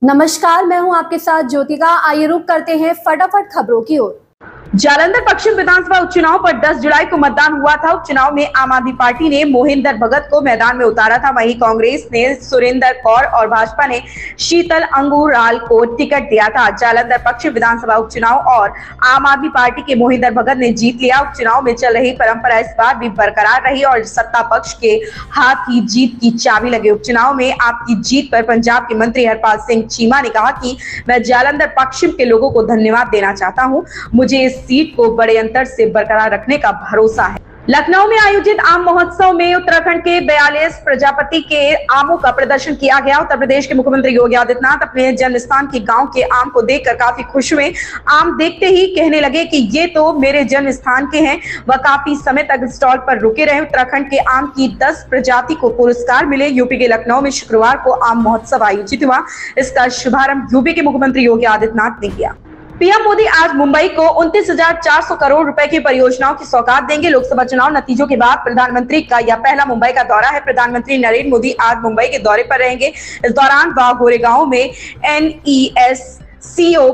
नमस्कार, मैं हूं आपके साथ ज्योतिका। आइए रुक करते हैं फटाफट खबरों की ओर। जालंधर पश्चिम विधानसभा उपचुनाव पर 10 जुलाई को मतदान हुआ था। उपचुनाव में आम आदमी पार्टी ने मोहिंदर भगत को मैदान में उतारा था। वहीं कांग्रेस ने सुरेंद्र कौर और भाजपा ने शीतल अंगूराल को टिकट दिया था। जालंधर पश्चिम विधानसभा उपचुनाव और आम आदमी पार्टी के मोहिंदर भगत ने जीत लिया। उपचुनाव में चल रही परंपरा इस बार भी बरकरार रही और सत्ता पक्ष के हाथ ही जीत की चाबी लगी। उपचुनाव में आपकी जीत पर पंजाब के मंत्री हरपाल सिंह चीमा ने कहा कि मैं जालंधर पश्चिम के लोगों को धन्यवाद देना चाहता हूं। मुझे इस सीट को बड़े अंतर से बरकरार रखने का भरोसा है। लखनऊ में आयोजित आम महोत्सव में उत्तराखंड के 42 प्रजाति के आमों का प्रदर्शन किया गया। उत्तर प्रदेश के मुख्यमंत्री योगी आदित्यनाथ अपने जन्म स्थान के गांव के आम को देखकर काफी खुश हुए। आम देखते ही कहने लगे कि ये तो मेरे जन्म स्थान के हैं। वह काफी समय तक स्टॉल पर रुके रहे। उत्तराखंड के आम की 10 प्रजाति को पुरस्कार मिले। यूपी के लखनऊ में शुक्रवार को आम महोत्सव आयोजित हुआ। इसका शुभारंभ यूपी के मुख्यमंत्री योगी आदित्यनाथ ने किया। पीएम मोदी आज मुंबई को 29,400 करोड़ रुपए की परियोजनाओं की सौगात देंगे। लोकसभा चुनाव नतीजों के बाद प्रधानमंत्री का यह पहला मुंबई का दौरा है। प्रधानमंत्री नरेंद्र मोदी आज मुंबई के दौरे पर रहेंगे। इस दौरान वह गोरेगांव में NESCO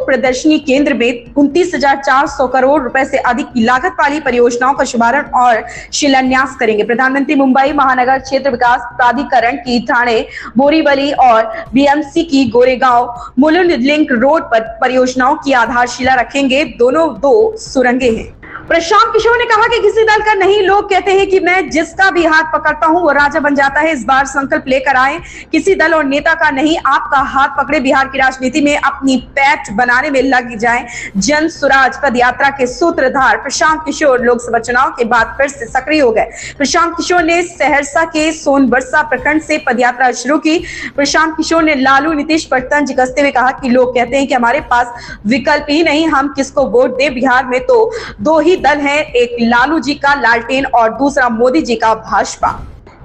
प्रदर्शनी केंद्र में 29,400 करोड़ रुपए से अधिक की लागत वाली परियोजनाओं का शुभारंभ और शिलान्यास करेंगे। प्रधानमंत्री मुंबई महानगर क्षेत्र विकास प्राधिकरण की ठाणे बोरीवली और BMC की गोरेगांव मुलुंड लिंक रोड पर परियोजनाओं की आधारशिला रखेंगे। दोनों 2 सुरंगें हैं। प्रशांत किशोर ने कहा कि किसी दल का नहीं, लोग कहते हैं कि मैं जिसका भी हाथ पकड़ता हूं वो राजा बन जाता है। इस बार संकल्प लेकर आए, किसी दल और नेता का नहीं, आपका हाथ पकड़े बिहार की राजनीति में अपनी पैठ बनाने में लग जाएं। जन सुराज पद यात्रा के सूत्रधार प्रशांत किशोर लोकसभा चुनाव के बाद फिर से सक्रिय हो गए। प्रशांत किशोर ने सहरसा के सोनबरसा प्रखंड से पदयात्रा शुरू की। प्रशांत किशोर ने लालू नीतीश पर तंज कसते हुए कहा कि लोग कहते हैं कि हमारे पास विकल्प ही नहीं, हम किसको वोट दे। बिहार में तो 2 ही दल है, एक लालू जी का लालटेन और दूसरा मोदी जी का भाजपा।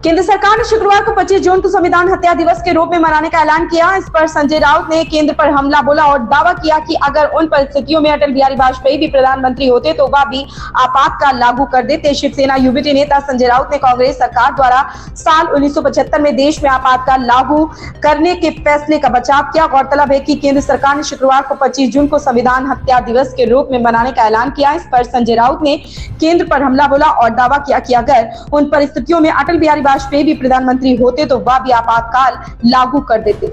केंद्र सरकार ने शुक्रवार को 25 जून को संविधान हत्या दिवस के रूप में मनाने का ऐलान किया। इस पर संजय राउत ने केंद्र पर हमला बोला और दावा किया कि अगर उन परिस्थितियों में अटल बिहारी वाजपेयी भी प्रधानमंत्री होते तो वह भी आपातकाल लागू कर देते। शिवसेना यूबीटी नेता संजय राउत ने कांग्रेस सरकार द्वारा साल 1975 में देश में आपातकाल लागू करने के फैसले का बचाव किया। गौरतलब है कि केंद्र सरकार ने शुक्रवार को 25 जून को संविधान हत्या दिवस के रूप में मनाने का ऐलान किया। इस पर संजय राउत ने केंद्र पर हमला बोला और दावा किया कि अगर उन परिस्थितियों में अटल बिहारी वाजपेयी भी प्रधानमंत्री होते तो वह भी आपातकाल लागू कर देते।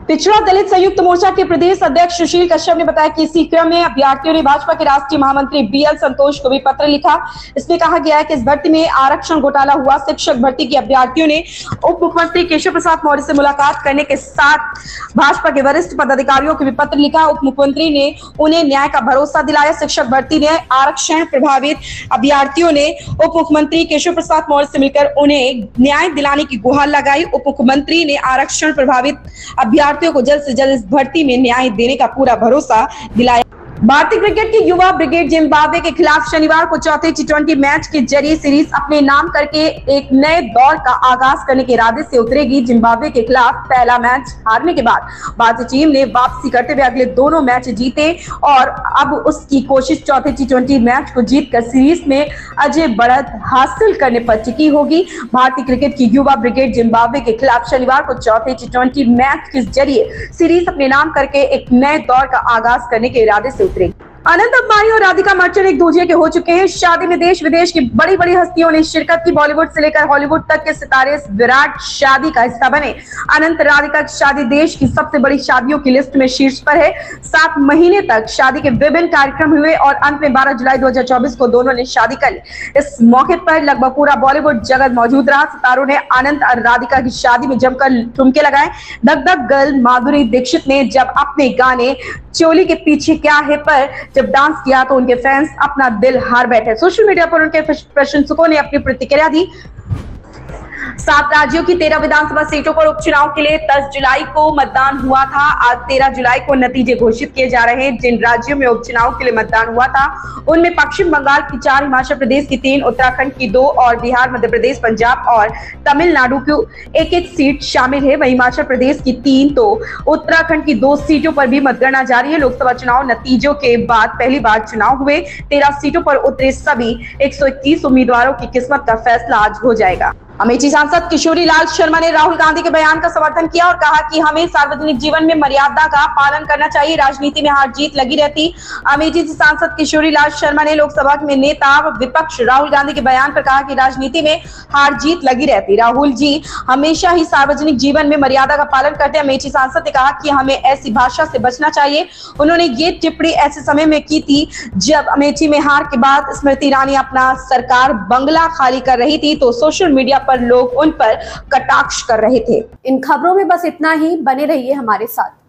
पिछड़ा दलित संयुक्त मोर्चा के प्रदेश अध्यक्ष सुशील कश्यप ने बताया कि इसी क्रम में अभ्यर्थियों ने भाजपा के राष्ट्रीय महामंत्री BL संतोष को भी पत्र लिखा। इसमें कहा गया है कि इस भर्ती में आरक्षण घोटाला हुआ। शिक्षक भर्ती के अभ्यर्थियों ने उप मुख्यमंत्री केशव प्रसाद मौर्य से मुलाकात करने के साथ भाजपा के वरिष्ठ पदाधिकारियों को भी पत्र लिखा। उप मुख्यमंत्री ने उन्हें न्याय का भरोसा दिलाया। शिक्षक भर्ती ने आरक्षण प्रभावित अभ्यर्थियों ने उप मुख्यमंत्री केशव प्रसाद मौर्य से मिलकर उन्हें न्याय दिलाने की गुहार लगाई। उप मुख्यमंत्री ने आरक्षण प्रभावित अभ्यर्थियों को जल्द से जल्द इस भर्ती में न्याय देने का पूरा भरोसा दिलाया। भारतीय क्रिकेट की युवा ब्रिगेड जिम्बाब्वे के खिलाफ शनिवार को चौथे T20 मैच के जरिए सीरीज अपने नाम करके एक नए दौर का आगाज करने के इरादे से उतरेगी। जिम्बाब्वे के खिलाफ पहला मैच हारने के बाद भारतीय टीम ने वापसी करते हुए अगले दोनों मैच जीते और अब उसकी कोशिश चौथे T20 मैच को जीतकर सीरीज में अजय बढ़त हासिल करने पर टिकी होगी। भारतीय क्रिकेट की युवा ब्रिगेड जिम्बाब्वे के खिलाफ शनिवार को चौथे T20 मैच के जरिए सीरीज अपने नाम करके एक नए दौर का आगाज करने के इरादे से उतरेगी। अनंत अंबानी और राधिका मर्चेंट एक दूसरे के हो चुके हैं। शादी में देश विदेश की बड़ी बड़ी हस्तियों ने शिरकत की। बॉलीवुड से लेकर हॉलीवुड तक के सितारे इस विराट शादी का हिस्सा बने। अनंत राधिका की शादी देश की सबसे बड़ी शादियों की लिस्ट में शीर्ष पर है। 7 महीने तक शादी के विभिन्न कार्यक्रम हुए और अंत में 12 जुलाई 2024 को दोनों ने शादी कर ली। इस मौके पर लगभग पूरा बॉलीवुड जगत मौजूद रहा। सितारों ने अनंत और राधिका की शादी में जमकर ठुमके लगाए। धक धक गर्ल माधुरी दीक्षित ने जब अपने गाने चोली के पीछे क्या है पर जब डांस किया तो उनके फैंस अपना दिल हार बैठे। सोशल मीडिया पर उनके प्रशंसकों ने अपनी प्रतिक्रिया दी। 7 राज्यों की 13 विधानसभा सीटों पर उपचुनाव के लिए 10 जुलाई को मतदान हुआ था। आज 13 जुलाई को नतीजे घोषित किए जा रहे हैं। जिन राज्यों में उपचुनाव के लिए मतदान हुआ था उनमें पश्चिम बंगाल की 4, हिमाचल प्रदेश की 3, उत्तराखंड की 2 और बिहार, मध्य प्रदेश, पंजाब और तमिलनाडु की एक सीट शामिल है। वहीं हिमाचल प्रदेश की 3 तो उत्तराखंड की 2 सीटों पर भी मतगणना जारी है। लोकसभा चुनाव नतीजों के बाद पहली बार चुनाव हुए। 13 सीटों पर उतरे सभी 121 उम्मीदवारों की किस्मत का फैसला आज हो जाएगा। अमेठी सांसद किशोरी लाल शर्मा ने राहुल गांधी के बयान का समर्थन किया और कहा कि हमें सार्वजनिक जीवन में मर्यादा का पालन करना चाहिए, राजनीति में हार जीत लगी रहती। अमेठी से सांसद किशोरी लाल शर्मा ने लोकसभा में नेता विपक्ष राहुल गांधी के बयान पर कहा कि राजनीति में हार जीत लगी रहती। राहुल जी हमेशा ही सार्वजनिक जीवन में मर्यादा का पालन करते हैं। अमेठी सांसद ने कहा कि हमें ऐसी भाषा से बचना चाहिए। उन्होंने ये टिप्पणी ऐसे समय में की थी जब अमेठी में हार के बाद स्मृति ईरानी अपना सरकार बंगला खाली कर रही थी, तो सोशल मीडिया पर लोग उन पर कटाक्ष कर रहे थे। इन खबरों में बस इतना ही, बने रहिए हमारे साथ।